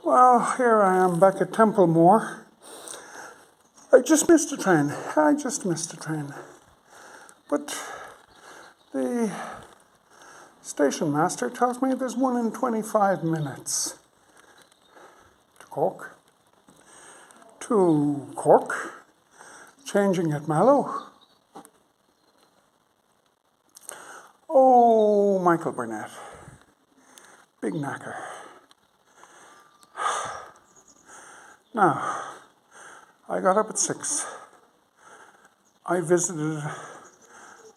Well, here I am back at Templemore. I just missed a train. But the station master tells me there's one in 25 minutes to Cork. To Cork, changing at Mallow. Oh, Michael Burnett. Big knacker. Now, I got up at 6. I visited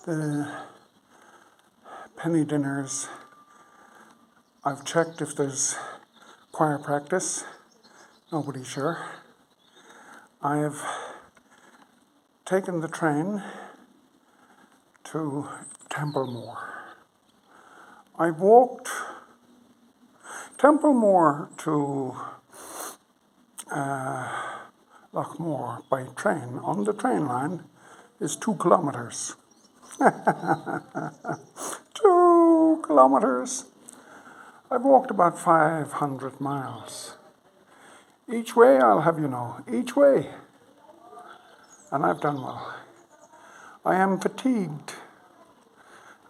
the penny dinners. I've checked if there's choir practice. Nobody's sure. I have taken the train to Templemore. I walked Templemore to Lochmore by train. On the train line is 2 kilometres. 2 kilometres. I've walked about 500 miles. Each way, I'll have you know, each way. And I've done well. I am fatigued.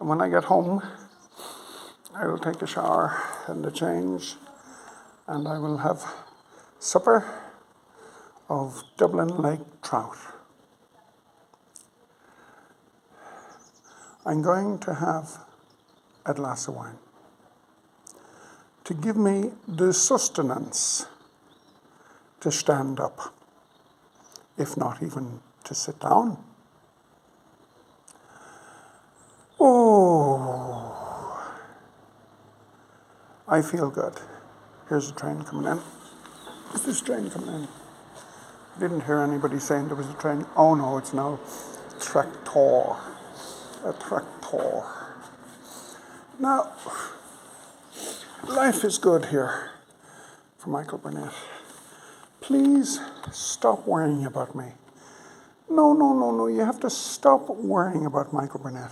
And when I get home, I will take a shower and a change, and I will have supper of Dublin Lake trout. I'm going to have a glass of wine to give me the sustenance to stand up, if not even to sit down. Oh, I feel good. Here's a train coming in. Is this train coming in? I didn't hear anybody saying there was a train. Oh no, it's now tractor. A tractor. Now, life is good here for Michael Burnett. Please stop worrying about me. No, you have to stop worrying about Michael Burnett.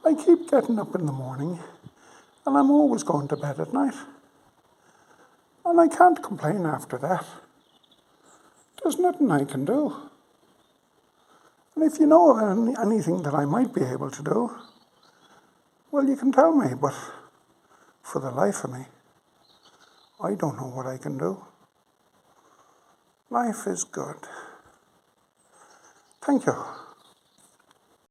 I keep getting up in the morning, and I'm always going to bed at night. And I can't complain after that. There's nothing I can do. And if you know of anything that I might be able to do, well, you can tell me, but for the life of me, I don't know what I can do. Life is good. Thank you.